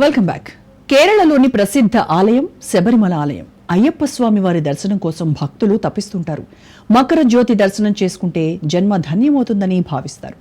Welcome back. కేరళలోని ప్రసిద్ధ ఆలయం శబరిమల ఆలయం. అయ్యప్ప స్వామి వారి దర్శనం కోసం భక్తులు తపిస్తుంటారు. మకర జ్యోతి దర్శనం చేసుకుంటే జన్మ ధన్యమవుతుందని భావిస్తారు.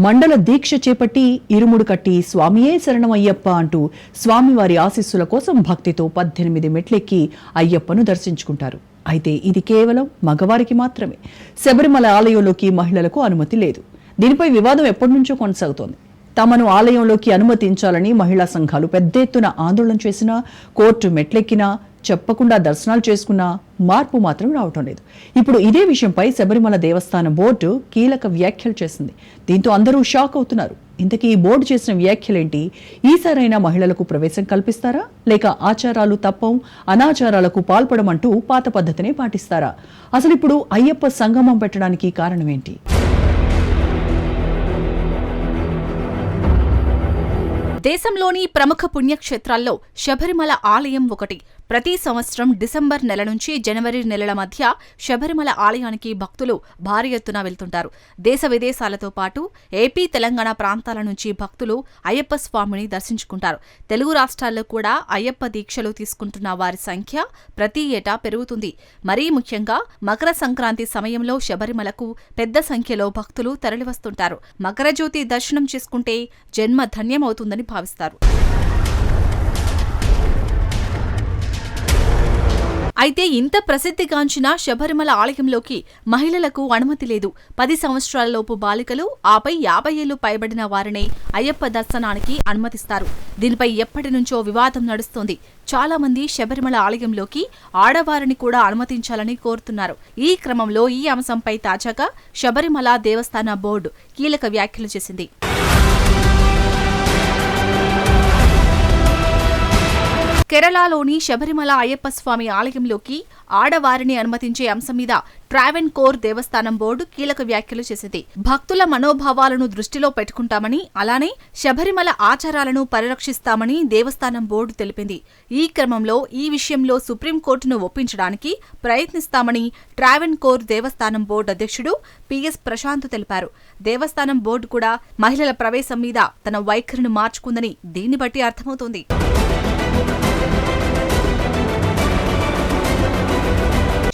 మండల దీక్ష చేపట్టి ఇరుముడు కట్టి స్వామియే శరణం అయ్యప్ప అంటూ స్వామివారి ఆశీస్సుల కోసం భక్తితో 18 మెట్లెక్కి అయ్యప్పను దర్శించుకుంటారు. అయితే ఇది కేవలం మగవారికి మాత్రమే. శబరిమల ఆలయంలోకి మహిళలకు అనుమతి లేదు. దీనిపై వివాదం ఎప్పటి నుంచో కొనసాగుతోంది. తమను ఆలయంలోకి అనుమతించాలని మహిళా సంఘాలు పెద్ద ఎత్తున ఆందోళన చేసినా, కోర్టు మెట్లెక్కినా, చెప్పకుండా దర్శనాలు చేసుకున్నా మార్పు మాత్రం రావటం లేదు. ఇప్పుడు ఇదే విషయంపై శబరిమల దేవస్థానం బోర్డు కీలక వ్యాఖ్యలు చేసింది. దీంతో అందరూ షాక్ అవుతున్నారు. ఇంతకీ ఈ బోర్డు చేసిన వ్యాఖ్యలేంటి? ఈసారైనా మహిళలకు ప్రవేశం కల్పిస్తారా, లేక ఆచారాలు తప్పం, అనాచారాలకు పాల్పడమంటూ పాత పద్ధతినే పాటిస్తారా? అసలు ఇప్పుడు అయ్యప్ప సంగమం పెట్టడానికి కారణమేంటి? దేశంలోని ప్రముఖ పుణ్యక్షేత్రాల్లో శబరిమల ఆలయం ఒకటి. ప్రతి సంవత్సరం డిసెంబర్ నెల నుంచి జనవరి నెలల మధ్య శబరిమల ఆలయానికి భక్తులు భారీ ఎత్తున వెళ్తుంటారు. దేశ విదేశాలతో పాటు ఏపీ, తెలంగాణ ప్రాంతాల నుంచి భక్తులు అయ్యప్ప స్వామిని దర్శించుకుంటారు. తెలుగు రాష్ట్రాల్లో కూడా అయ్యప్ప దీక్షలు తీసుకుంటున్న వారి సంఖ్య ప్రతి ఏటా పెరుగుతుంది. మరీ ముఖ్యంగా మకర సంక్రాంతి సమయంలో శబరిమలకు పెద్ద సంఖ్యలో భక్తులు తరలివస్తుంటారు. మకర జ్యోతి దర్శనం చేసుకుంటే జన్మ ధన్యమవుతుందని భావిస్తారు. అయితే ఇంత ప్రసిద్ధిగాంచిన శబరిమల ఆలయంలోకి మహిళలకు అనుమతి లేదు. 10 సంవత్సరాలలోపు బాలికలు, ఆపై 50 ఏళ్లు పైబడిన వారినే అయ్యప్ప దర్శనానికి అనుమతిస్తారు. దీనిపై ఎప్పటి నుంచో వివాదం నడుస్తోంది. చాలా మంది శబరిమల ఆలయంలోకి ఆడవారిని కూడా అనుమతించాలని కోరుతున్నారు. ఈ క్రమంలో ఈ అంశంపై తాజాగా శబరిమల దేవస్థాన బోర్డు కీలక వ్యాఖ్యలు చేసింది. కేరళలోని శబరిమల అయ్యప్ప స్వామి ఆలయంలోకి ఆడవారిని అనుమతించే అంశం మీద ట్రావెన్కోర్ దేవస్థానం బోర్డు కీలక వ్యాఖ్యలు చేసింది. భక్తుల మనోభావాలను దృష్టిలో పెట్టుకుంటామని, అలానే శబరిమల ఆచారాలను పరిరక్షిస్తామని దేవస్థానం బోర్డు తెలిపింది. ఈ క్రమంలో ఈ విషయంలో సుప్రీంకోర్టును ఒప్పించడానికి ప్రయత్నిస్తామని ట్రావెన్కోర్ దేవస్థానం బోర్డు అధ్యక్షుడు పిఎస్ ప్రశాంత్ తెలిపారు. దేవస్థానం బోర్డు కూడా మహిళల ప్రవేశం మీద తన వైఖరిని మార్చుకుందని దీన్ని బట్టి అర్థమవుతోంది.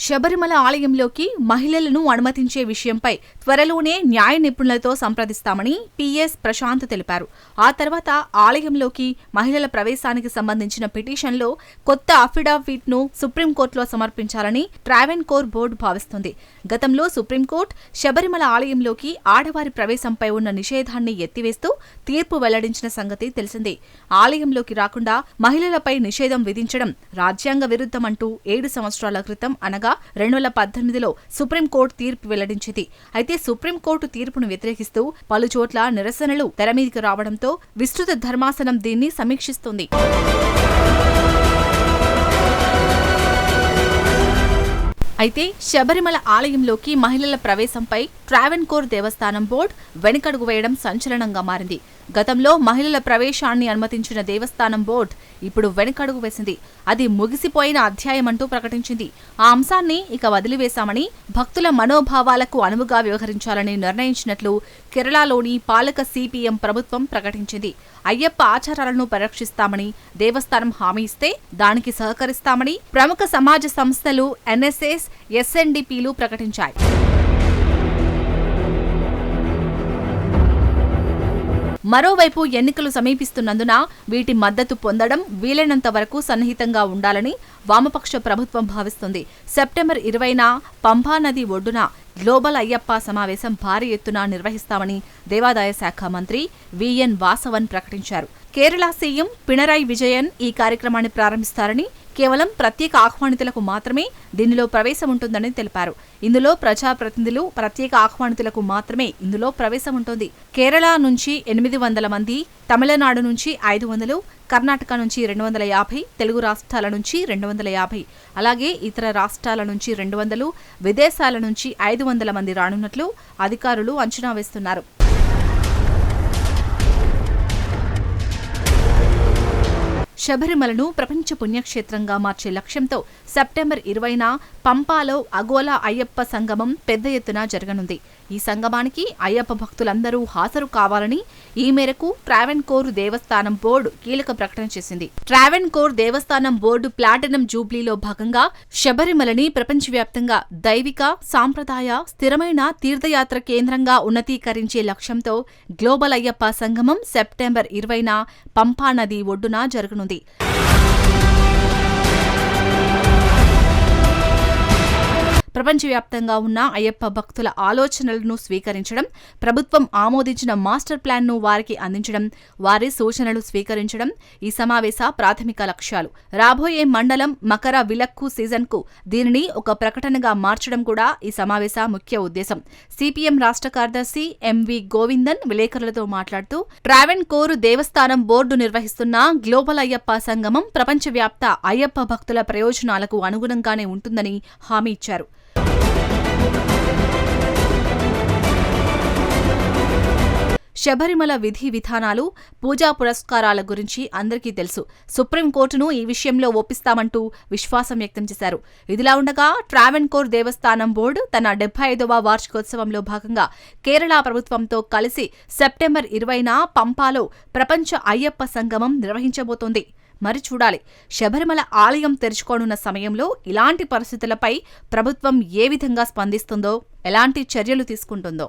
శబరిమల ఆలయంలోకి మహిళలను అనుమతించే విషయంపై త్వరలోనే న్యాయ నిపుణులతో సంప్రదిస్తామని పిఎస్ ప్రశాంత్ తెలిపారు. ఆ తర్వాత ఆలయంలోకి మహిళల ప్రవేశానికి సంబంధించిన పిటిషన్లో కొత్త అఫిడవిట్ను సుప్రీంకోర్టులో సమర్పించాలని ట్రావెన్కోర్ బోర్డు భావిస్తుంది. గతంలో సుప్రీంకోర్టు శబరిమల ఆలయంలోకి ఆడవారి ప్రవేశంపై ఉన్న నిషేధాన్ని ఎత్తివేస్తూ తీర్పు వెల్లడించిన సంగతి తెలిసిందే. ఆలయంలోకి రాకుండా మహిళలపై నిషేధం విధించడం రాజ్యాంగ విరుద్ధమంటూ 7 సంవత్సరాల క్రితం అనగా 2018లో సుప్రీంకోర్టు తీర్పు వెల్లడించింది. అయితే సుప్రీంకోర్టు తీర్పును వ్యతిరేకిస్తూ పలుచోట్ల నిరసనలు తెరమీదికి రావడంతో విస్తృత ధర్మాసనం దీన్ని సమీక్షిస్తుంది. అయితే శబరిమల ఆలయంలోకి మహిళల ప్రవేశంపై ట్రావెన్కోర్ దేవస్థానం బోర్డు వెనుకడుగు వేయడం సంచలనంగా మారింది. గతంలో మహిళల ప్రవేశాన్ని అనుమతించిన దేవస్థానం బోర్డు ఇప్పుడు వెనుకడుగు వేసింది. అది ముగిసిపోయిన అధ్యాయమంటూ ప్రకటించింది. ఆ అంశాన్ని ఇక వదిలివేశామని, భక్తుల మనోభావాలకు అనువుగా వ్యవహరించాలని నిర్ణయించినట్లు కేరళలోని పాలక సిపిఎం ప్రభుత్వం ప్రకటించింది. అయ్యప్ప ఆచారాలను పరిరక్షిస్తామని దేవస్థానం హామీ ఇస్తే దానికి సహకరిస్తామని ప్రముఖ సమాజ సంస్థలు ఎన్ఎస్ఎస్, ఎస్ఎన్డిపిలు ప్రకటించాయి. మరోవైపు ఎన్నికలు సమీపిస్తున్నందున వీటి మద్దతు పొందడం వీలైనంత వరకు సన్నిహితంగా ఉండాలని వామపక్ష ప్రభుత్వం భావిస్తుంది. సెప్టెంబర్ 20న పంభానది ఒడ్డున గ్లోబల్ అయ్యప్ప సమావేశం భారీ ఎత్తున నిర్వహిస్తామని దేవాదాయ శాఖ మంత్రి విఎన్ వాసవన్ ప్రకటించారు. కేరళ సీఎం పినరాయి విజయన్ ఈ కార్యక్రమాన్ని ప్రారంభిస్తారని, కేవలం ప్రత్యేక ఆహ్వానితులకు మాత్రమే దీనిలో ప్రవేశం ఉంటుందని తెలిపారు. ఇందులో ప్రజాప్రతినిధులు, ప్రత్యేక ఆహ్వానితులకు మాత్రమే ఇందులో ప్రవేశం ఉంటుంది. కేరళ నుంచి 800 మంది, తమిళనాడు నుంచి 500, కర్ణాటక నుంచి 250, తెలుగు రాష్ట్రాల నుంచి 250, అలాగే ఇతర రాష్ట్రాల నుంచి 200, విదేశాల నుంచి 500 మంది రానున్నట్లు అధికారులు అంచనా వేస్తున్నారు. శబరిమలను ప్రపంచ పుణ్యక్షేత్రంగా మార్చే లక్ష్యంతో సెప్టెంబర్ 20న పంపాలో అగోలా అయ్యప్ప సంగమం పెద్ద ఎత్తున జరగనుంది. ఈ సంగమానికి అయ్యప్ప భక్తులందరూ హాజరు కావాలని ఈ మేరకు ట్రావెన్కోర్ దేవస్థానం బోర్డు కీలక ప్రకటన చేసింది. ట్రావెన్కోర్ దేవస్థానం బోర్డు ప్లాటినం జూబ్లీలో భాగంగా శబరిమలని ప్రపంచవ్యాప్తంగా దైవిక, సాంప్రదాయ, స్థిరమైన తీర్థయాత్ర కేంద్రంగా ఉన్నతీకరించే లక్ష్యంతో గ్లోబల్ అయ్యప్ప సంగమం సెప్టెంబర్ 20న పంపా నది ఒడ్డున జరగనుంది. ప్రపంచవ్యాప్తంగా ఉన్న అయ్యప్ప భక్తుల ఆలోచనలను స్వీకరించడం, ప్రభుత్వం ఆమోదించిన మాస్టర్ ప్లాన్ను వారికి అందించడం, వారి సూచనలు స్వీకరించడం ఈ సమావేశ ప్రాథమిక లక్ష్యాలు. రాబోయే మండలం మకర విలక్కు సీజన్కు దీనిని ఒక ప్రకటనగా మార్చడం కూడా ఈ సమావేశ ముఖ్య ఉద్దేశం. సిపిఎం రాష్ట్ర కార్యదర్శి ఎంవి గోవిందన్ విలేకరులతో మాట్లాడుతూ, ట్రావెన్కోర్ దేవస్థానం బోర్డు నిర్వహిస్తున్న గ్లోబల్ అయ్యప్ప సంగమం ప్రపంచవ్యాప్త అయ్యప్ప భక్తుల ప్రయోజనాలకు అనుగుణంగానే ఉంటుందని హామీ ఇచ్చారు. శబరిమల విధి విధానాలు, పూజా పురస్కారాల గురించి అందరికీ తెలుసు. సుప్రీంకోర్టును ఈ విషయంలో ఒప్పిస్తామంటూ విశ్వాసం వ్యక్తం చేశారు. ఇదిలా ఉండగా ట్రావెన్కోర్ దేవస్థానం బోర్డు తన 75వ వార్షికోత్సవంలో భాగంగా కేరళ ప్రభుత్వంతో కలిసి సెప్టెంబర్ 20న పంపాలో ప్రపంచ అయ్యప్ప సంగమం నిర్వహించబోతోంది. మరి చూడాలి, శబరిమల ఆలయం తెరుచుకోనున్న సమయంలో ఇలాంటి పరిస్థితులపై ప్రభుత్వం ఏ విధంగా స్పందిస్తుందో, ఎలాంటి చర్యలు తీసుకుంటుందో.